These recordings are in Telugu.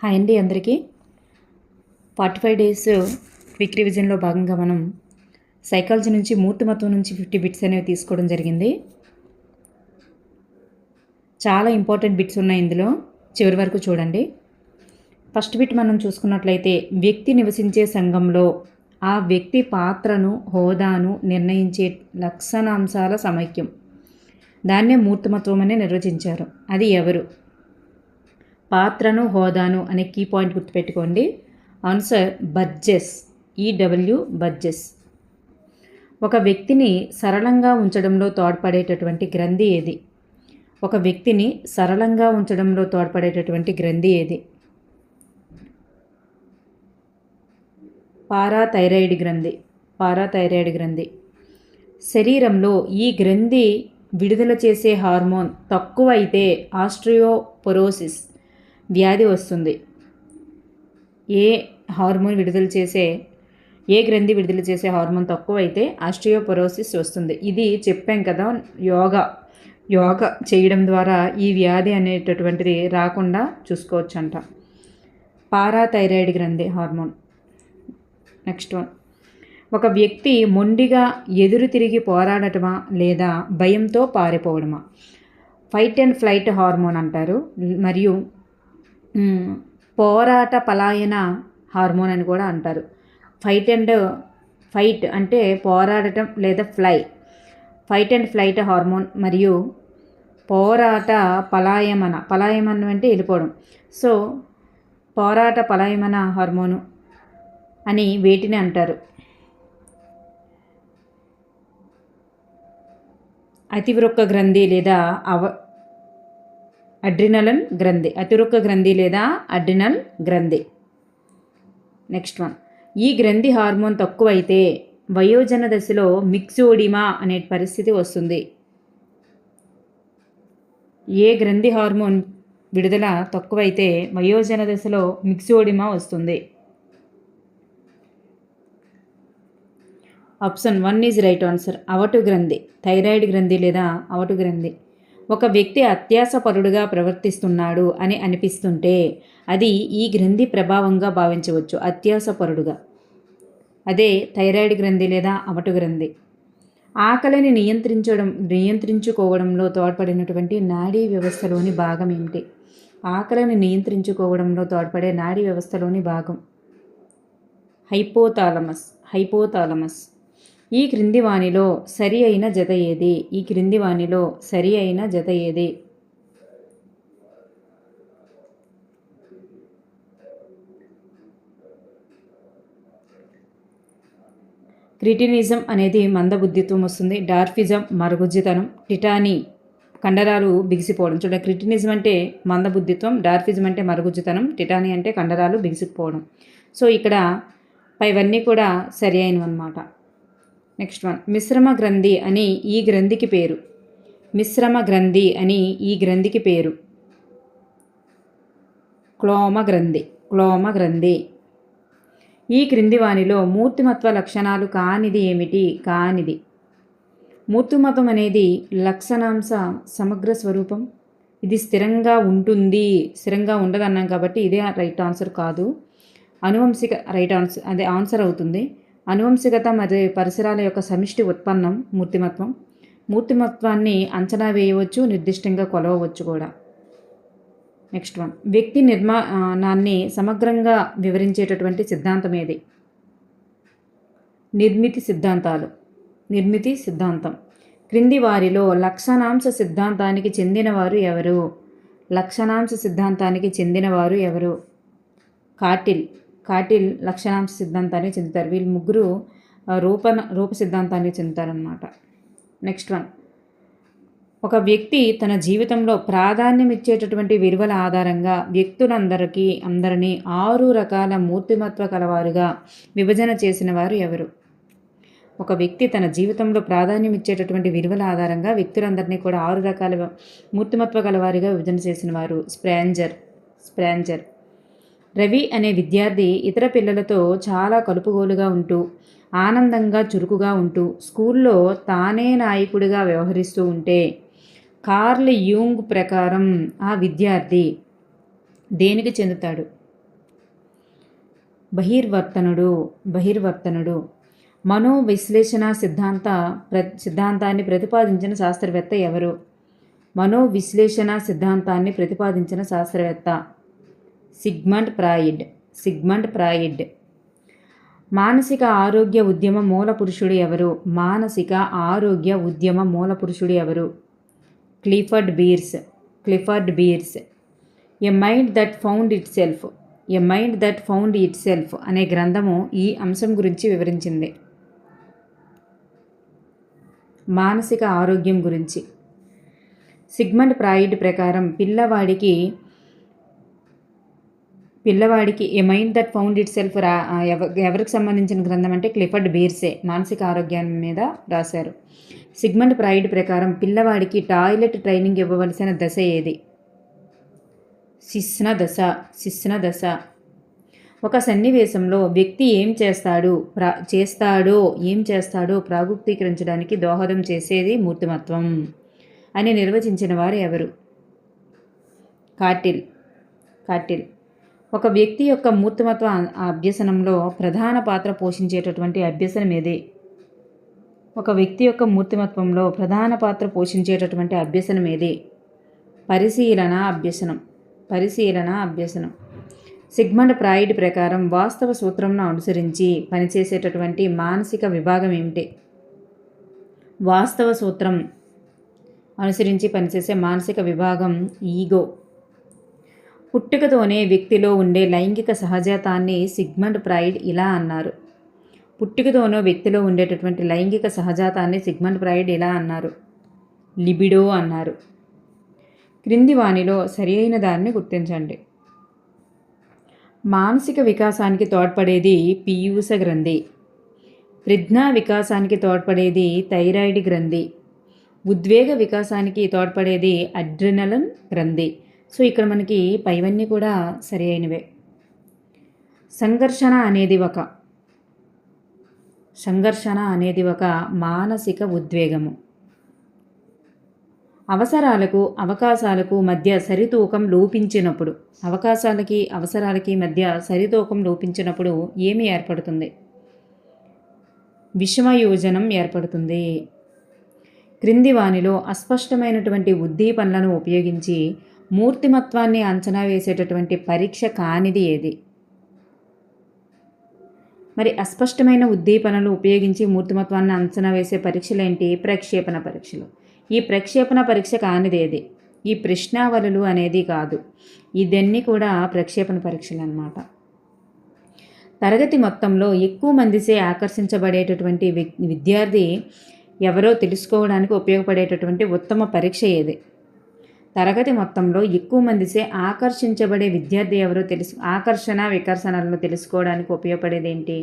హాయ్ అండి అందరికీ. 45 డేస్ క్విక్ రివిజన్లో భాగంగా మనం సైకాలజీ నుంచి మూర్తిమత్వం నుంచి 50 బిట్స్ అనేవి తీసుకోవడం జరిగింది. చాలా ఇంపార్టెంట్ బిట్స్ ఉన్నాయి ఇందులో, చివరి వరకు చూడండి. ఫస్ట్ బిట్ మనం చూసుకున్నట్లయితే, వ్యక్తి నివసించే సంఘంలో ఆ వ్యక్తి పాత్రను, హోదాను నిర్ణయించే లక్షణాంశాల సమైక్యం, దాన్నే మూర్తిమత్వం అని నిర్వచించారు. అది ఎవరు? పాత్రను, హోదాను అనే కీ పాయింట్ గుర్తుపెట్టుకోండి. Answer Burgess, EW Burgess. ఒక వ్యక్తిని సరళంగా ఉంచడంలో తోడ్పడేటటువంటి గ్రంథి ఏది? ఒక వ్యక్తిని సరళంగా ఉంచడంలో తోడ్పడేటటువంటి గ్రంథి ఏది? పారాథైరాయిడ్ గ్రంథి. పారాథైరాయిడ్ గ్రంథి. శరీరంలో ఈ గ్రంథి విడుదల చేసే హార్మోన్ తక్కువైతే ఆస్ట్రియోపొరోసిస్ వ్యాధి వస్తుంది. ఏ గ్రంథి విడుదల చేసే హార్మోన్ తక్కువైతే ఆస్ట్రియోపొరోసిస్ వస్తుంది. ఇది చెప్పాం కదా, యోగా చేయడం ద్వారా ఈ వ్యాధి అనేటటువంటిది రాకుండా చూసుకోవచ్చంట. పారాథైరాయిడ్ గ్రంథి హార్మోన్. నెక్స్ట్ వన్, ఒక వ్యక్తి మొండిగా ఎదురు తిరిగి పోరాడటమా లేదా భయంతో పారిపోవడమా? ఫైట్ అండ్ ఫ్లైట్ హార్మోన్ అంటారు, మరియు పోరాట పలాయన హార్మోన్ అని కూడా అంటారు. ఫైట్ అంటే పోరాడటం లేదా ఫైట్ అండ్ ఫ్లైట్ హార్మోన్, మరియు పోరాట పలాయమనం అంటే వెళ్ళిపోవడం. సో పోరాట పలాయమన హార్మోను అని వేటిని అంటారు? అతివృక్క గ్రంథి లేదా అడ్రినల్ గ్రంథి. అతివృక్క గ్రంథి లేదా అడ్రినల్ గ్రంథి. నెక్స్ట్ వన్, ఈ గ్రంథి హార్మోన్ తక్కువైతే వయోజన దశలో మిక్సోడిమా అనే పరిస్థితి వస్తుంది. ఏ గ్రంథి హార్మోన్ విడుదల తక్కువైతే వయోజన దశలో మిక్సోడిమా వస్తుంది? Option 1 is right answer. అవటు గ్రంథి. థైరాయిడ్ గ్రంథి లేదా అవటు గ్రంథి. ఒక వ్యక్తి అత్యాసపరుడుగా ప్రవర్తిస్తున్నాడు అని అనిపిస్తుంటే అది ఈ గ్రంథి ప్రభావంగా భావించవచ్చు. అత్యాసపరుడుగా, అదే థైరాయిడ్ గ్రంథి లేదా అవటు గ్రంథి. ఆకలిని నియంత్రించుకోవడంలో తోడ్పడినటువంటి నాడీ వ్యవస్థలోని భాగం ఏమిటి? ఆకలిని నియంత్రించుకోవడంలో తోడ్పడే నాడీ వ్యవస్థలోని భాగం హైపోథాలమస్. ఈ క్రింది వానిలో సరి అయిన జత ఏది? క్రిటినిజం అనేది మందబుద్ధిత్వం వస్తుంది. డార్ఫిజం మరుగుజ్జుతనం. టిటానీ కండరాలు బిగిసిపోవడం. చూడండి, క్రిటినిజం అంటే మందబుద్ధిత్వం, డార్ఫిజం అంటే మరుగుజ్జుతనం, టిటానీ అంటే కండరాలు బిగిసిపోవడం. సో ఇక్కడ పైవన్నీ కూడా సరి అయినవన్నమాట. నెక్స్ట్ వన్, మిశ్రమ గ్రంథి అని ఈ గ్రంథికి పేరు. క్లోమ గ్రంథి. ఈ క్రింది వానిలో మూర్తిమత్వ లక్షణాలు కానిది ఏమిటి? మూర్తిమత్వం అనేది లక్షణాంశ సమగ్ర స్వరూపం. ఇది స్థిరంగా ఉండదన్నాం కాబట్టి ఇదే రైట్ ఆన్సర్ కాదు. అనువంశిక రైట్ ఆన్సర్, అదే ఆన్సర్ అవుతుంది. అనువంశికత మరియు పరిసరాల యొక్క సమిష్టి ఉత్పన్నం మూర్తిమత్వం. మూర్తిమత్వాన్ని అంచనా వేయవచ్చు, నిర్దిష్టంగా కొలవవచ్చు కూడా. నెక్స్ట్ వన్, వ్యక్తి నిర్మాణాన్ని సమగ్రంగా వివరించేటటువంటి సిద్ధాంతం ఏది? నిర్మితి సిద్ధాంతం. క్రింది వారిలో లక్షణాంశ సిద్ధాంతానికి చెందినవారు ఎవరు? కాటిల్ లక్షణాంశ సిద్ధాంతాన్ని చెందుతారు. వీళ్ళు ముగ్గురు రూప సిద్ధాంతాన్ని చెందుతారన్నమాట. నెక్స్ట్ వన్, ఒక వ్యక్తి తన జీవితంలో ప్రాధాన్యం ఇచ్చేటటువంటి విలువల ఆధారంగా అందరినీ 6 రకాల మూర్తిమత్వ కలవారుగా విభజన చేసిన వారు ఎవరు? ఒక వ్యక్తి తన జీవితంలో ప్రాధాన్యం ఇచ్చేటటువంటి విలువల ఆధారంగా వ్యక్తులందరినీ కూడా 6 రకాల మూర్తిమత్వ కలవారిగా విభజన చేసిన వారు స్ప్రాంజర్. రవి అనే విద్యార్థి ఇతర పిల్లలతో చాలా కలుపుగోలుగా ఉంటూ, ఆనందంగా చురుకుగా ఉంటూ, స్కూల్లో తానే నాయకుడిగా వ్యవహరిస్తూ ఉంటే కార్ల్ యూంగ్ ప్రకారం ఆ విద్యార్థి దేనికి చెందుతాడు? బహిర్వర్తనుడు. మనోవిశ్లేషణ సిద్ధాంతాన్ని ప్రతిపాదించిన శాస్త్రవేత్త ఎవరు? మనోవిశ్లేషణ సిద్ధాంతాన్ని ప్రతిపాదించిన శాస్త్రవేత్త సిగ్మండ్ ఫ్రాయిడ్. మానసిక ఆరోగ్య ఉద్యమ మూల పురుషుడు ఎవరు? మానసిక ఆరోగ్య ఉద్యమ మూల పురుషుడు ఎవరు? Clifford bears. A mind that found it self అనే గ్రంథము ఈ అంశం గురించి వివరించింది. మానసిక ఆరోగ్యం గురించి. సిగ్మండ్ ఫ్రాయిడ్ ప్రకారం పిల్లవాడికి a mind that found itself ఎవరికి సంబంధించిన గ్రంథం అంటే క్లిఫర్డ్ బీర్సే మానసిక ఆరోగ్యం మీద రాశారు. సిగ్మండ్ ఫ్రాయిడ్ ప్రకారం పిల్లవాడికి టాయిలెట్ ట్రైనింగ్ ఇవ్వవలసిన దశ ఏది? శిశ్న దశ. ఒక సన్నివేశంలో వ్యక్తి ఏం చేస్తాడో ప్రాగుప్తీకరించడానికి దోహదం చేసేది మూర్తిమత్వం అని నిర్వచించిన వారు ఎవరు? కార్టిల్. ఒక వ్యక్తి యొక్క మూర్తిమత్వ అభ్యసనంలో ప్రధాన పాత్ర పోషించేటటువంటి అభ్యసనం ఏది? ఒక వ్యక్తి యొక్క మూర్తిమత్వంలో ప్రధాన పాత్ర పోషించేటటువంటి అభ్యసనం ఏది? పరిశీలన అభ్యసనం. సిగ్మండ్ ఫ్రాయిడ్ ప్రకారం వాస్తవ సూత్రంను అనుసరించి పనిచేసేటటువంటి మానసిక విభాగం ఏమిటి? వాస్తవ సూత్రం అనుసరించి పనిచేసే మానసిక విభాగం ఈగో. పుట్టుకతోనే వ్యక్తిలో ఉండే లైంగిక సహజాతాన్ని సిగ్మండ్ ఫ్రాయిడ్ ఇలా అన్నారు. పుట్టుకతోనో వ్యక్తిలో ఉండేటటువంటి లైంగిక సహజాతాన్ని సిగ్మండ్ ఫ్రాయిడ్ ఇలా అన్నారు. లిబిడో అన్నారు. క్రింది వానిలో సరి అయిన దాన్ని గుర్తించండి. మానసిక వికాసానికి తోడ్పడేది పీయూష గ్రంథి. ప్రజ్ఞా వికాసానికి తోడ్పడేది థైరాయిడ్ గ్రంథి. ఉద్వేగ వికాసానికి తోడ్పడేది అడ్రినలిన్ గ్రంథి. సో ఇక్కడ మనకి పైవన్నీ కూడా సరి అయినవే. సంఘర్షణ అనేది ఒక మానసిక ఉద్వేగము. అవకాశాలకు మధ్య సరితూకం లోపించినప్పుడు ఏమి ఏర్పడుతుంది? విషమయోజనం ఏర్పడుతుంది. క్రింది వానిలో అస్పష్టమైనటువంటి ఉద్దీపనలను ఉపయోగించి మూర్తిమత్వాన్ని అంచనా వేసేటటువంటి పరీక్ష కానిది ఏది? మరి అస్పష్టమైన ఉద్దీపనలు ఉపయోగించి మూర్తిమత్వాన్ని అంచనా వేసే పరీక్షలేంటి? ప్రక్షేపణ పరీక్షలు. ఈ ప్రక్షేపణ పరీక్ష కానిది ఏది? ఈ ప్రశ్నావళులు అనేది కాదు. ఇదన్నీ కూడా ప్రక్షేపణ పరీక్షలు అన్నమాట. తరగతి మొత్తంలో ఎక్కువ మందిసే ఆకర్షించబడేటటువంటి విద్యార్థి ఎవరో తెలుసుకోవడానికి ఉపయోగపడేటటువంటి ఉత్తమ పరీక్ష ఏది? తరగతి మొత్తంలో ఎక్కువ మందిసే ఆకర్షించబడే విద్యార్థి ఎవరో ఆకర్షణ వికర్షణలను తెలుసుకోవడానికి ఉపయోగపడేది ఏంటి?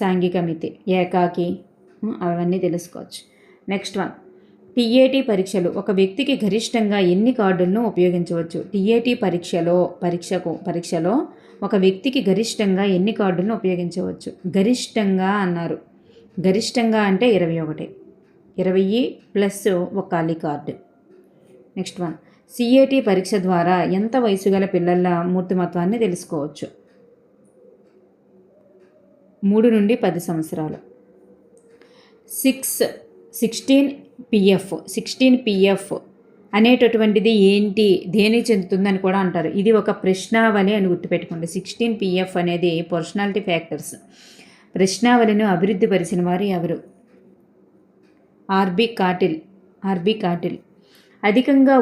సాంఘిక మితి, ఏకాకి, అవన్నీ తెలుసుకోవచ్చు. నెక్స్ట్ వన్, టీఏటీ పరీక్షలు. ఒక వ్యక్తికి గరిష్టంగా ఎన్ని కార్డులను ఉపయోగించవచ్చు? టీఏటీ పరీక్షలో ఒక వ్యక్తికి గరిష్టంగా ఎన్ని కార్డులను ఉపయోగించవచ్చు? గరిష్టంగా అన్నారు. గరిష్టంగా అంటే 21. 20 ప్లస్ ఒక ఖాళీ కార్డు. నెక్స్ట్ వన్, సిఏటీ పరీక్ష ద్వారా ఎంత వయసు గల పిల్లల మూర్తిమత్వాన్ని తెలుసుకోవచ్చు? 3 నుండి 10 సంవత్సరాలు. 16 పిఎఫ్ అనేటటువంటిది ఏంటి, దేనికి చెందుతుందని కూడా అంటారు. ఇది ఒక ప్రశ్నావళి అని గుర్తుపెట్టుకోండి. 16 పిఎఫ్ అనేది పర్సనాలిటీ ఫ్యాక్టర్స్. ప్రశ్నావళిని అభివృద్ధి పరిచిన వారు ఎవరు? R B Cattell. అధికంగా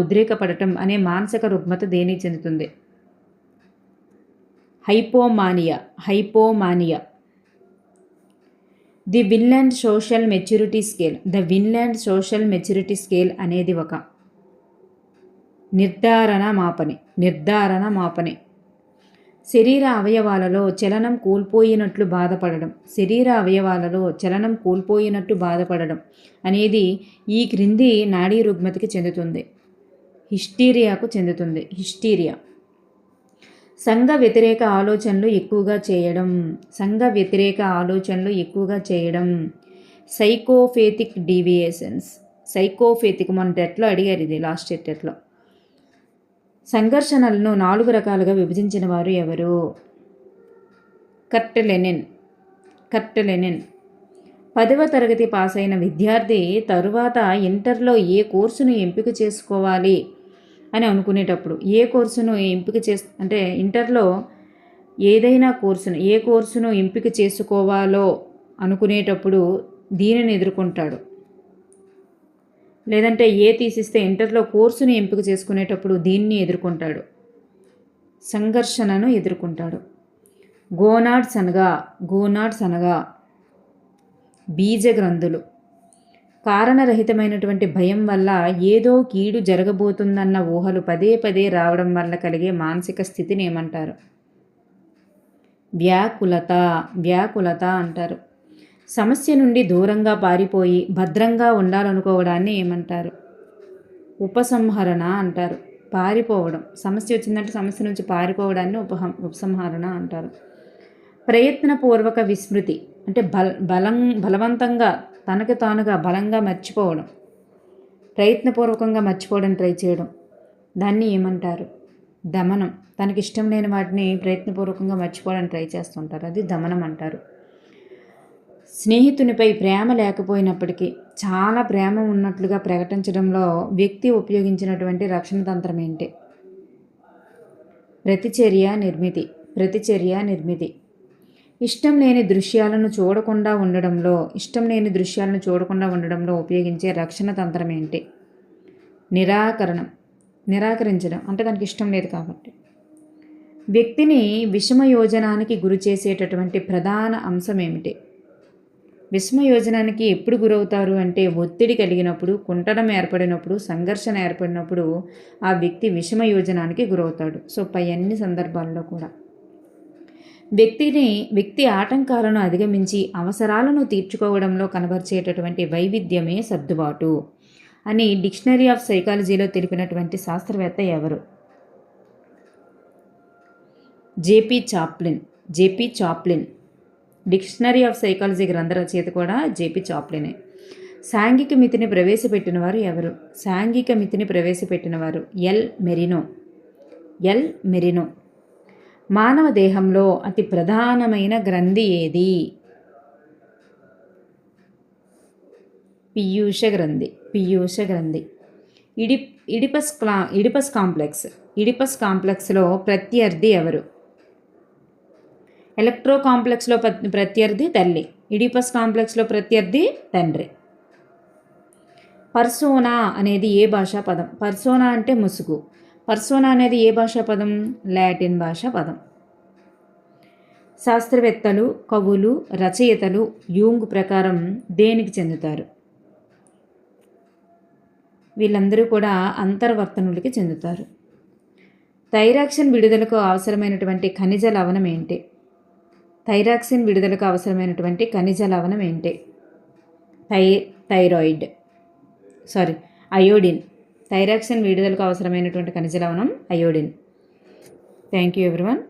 ఉద్రేకపడటం అనే మానసిక రుగ్మత దేనికి చెందుతుంది? Hypomania. The Vineland social maturity scale అనేది ఒక నిర్ధారణ మాపని. శరీర అవయవాలలో చలనం కోల్పోయినట్లు బాధపడడం అనేది ఈ క్రింది నాడీ రుగ్మతకి చెందుతుంది. హిస్టీరియాకు చెందుతుంది. సంఘ వ్యతిరేక ఆలోచనలు ఎక్కువగా చేయడం. సైకోఫేతిక్ డీవియేషన్స్. మన టెట్లో అడిగారు ఇది, లాస్ట్ టెట్లో. సంఘర్షణలను 4 రకాలుగా విభజించిన వారు ఎవరు? కర్ట్ లెనిన్. 10వ తరగతి పాస్ అయిన విద్యార్థి తరువాత ఇంటర్లో ఏ కోర్సును ఎంపిక చేసుకోవాలి అని అనుకునేటప్పుడు ఏ కోర్సును ఎంపిక అంటే ఇంటర్లో ఏదైనా ఏ కోర్సును ఎంపిక చేసుకోవాలో అనుకునేటప్పుడు దీనిని ఎదుర్కొంటాడు. లేదంటే తీసిస్తే ఇంటర్లో కోర్సును ఎంపిక చేసుకునేటప్పుడు దీన్ని ఎదుర్కొంటాడు, సంఘర్షణను ఎదుర్కొంటాడు. గోనాడ్స్ అనగా బీజ గ్రంథులు. కారణరహితమైనటువంటి భయం వల్ల ఏదో కీడు జరగబోతుందన్న ఊహలు పదే పదే రావడం వల్ల కలిగే మానసిక స్థితిని ఏమంటారు? వ్యాకులత అంటారు. సమస్య నుండి దూరంగా పారిపోయి భద్రంగా ఉండాలనుకోవడాన్ని ఏమంటారు? ఉపసంహరణ అంటారు. పారిపోవడం, సమస్య వచ్చిందంటే సమస్య నుంచి పారిపోవడాన్ని ఉపసంహరణ అంటారు. ప్రయత్నపూర్వక విస్మృతి అంటే బలవంతంగా తనకు తానుగా బలంగా మర్చిపోవడం, ప్రయత్నపూర్వకంగా మర్చిపోవడం ట్రై చేయడం, దాన్ని ఏమంటారు? దమనం. తనకి ఇష్టం లేని వాటిని ప్రయత్నపూర్వకంగా మర్చిపోవడానికి ట్రై చేస్తుంటారు, అది దమనం అంటారు. స్నేహితునిపై ప్రేమ లేకపోయినప్పటికీ చాలా ప్రేమ ఉన్నట్లుగా ప్రకటించడంలో వ్యక్తి ఉపయోగించినటువంటి రక్షణ తంత్రం ఏంటి? ప్రతిచర్య నిర్మితి. ఇష్టం లేని దృశ్యాలను చూడకుండా ఉండడంలో ఉపయోగించే రక్షణ తంత్రం ఏంటి? నిరాకరించడం, అంటే దానికి ఇష్టం లేదు కాబట్టి. వ్యక్తిని విషమయోజనానికి గురి చేసేటటువంటి ప్రధాన అంశం ఏమిటి? విషమయోజనానికి ఎప్పుడు గురవుతారు అంటే ఒత్తిడి కలిగినప్పుడు, కుంటడం ఏర్పడినప్పుడు, సంఘర్షణ ఏర్పడినప్పుడు ఆ వ్యక్తి విషమయోజనానికి గురవుతాడు. సో పై అన్ని సందర్భాల్లో కూడా వ్యక్తి ఆటంకాలను అధిగమించి అవసరాలను తీర్చుకోవడంలో కనబరిచేటటువంటి వైవిధ్యమే సర్దుబాటు అని డిక్షనరీ ఆఫ్ సైకాలజీలో తెలిపినటువంటి శాస్త్రవేత్త ఎవరు? JP Chaplin. Dictionary of psychology గ్రంథ రచయిత కూడా జేపీ చాప్లినే. సాంఘిక మితిని ప్రవేశపెట్టిన వారు ఎవరు? L Marino. మానవ దేహంలో అతి ప్రధానమైన గ్రంథి ఏది? పీయూష గ్రంథి. ఇడిపస్ కాంప్లెక్స్లో ప్రత్యర్థి ఎవరు? ఎలక్ట్రో కాంప్లెక్స్లో ప్రత్యర్థి తల్లి, ఇడిపస్ కాంప్లెక్స్లో ప్రత్యర్థి తండ్రి. పర్సోనా అనేది ఏ భాషా పదం? పర్సోనా అంటే ముసుగు. పర్సోనా అనేది ఏ భాషా పదం? లాటిన్ భాషా పదం. శాస్త్రవేత్తలు, కవులు, రచయితలు యూంగ్ ప్రకారం దేనికి చెందుతారు? వీళ్ళందరూ కూడా అంతర్వర్తనులకి చెందుతారు. థైరాక్సిన్ విడుదలకు అవసరమైనటువంటి ఖనిజ లవణం ఏంటి? అయోడిన్. థైరాక్సిన్ విడుదలకు అవసరమైనటువంటి ఖనిజ లవణం అయోడిన్. Thank you everyone.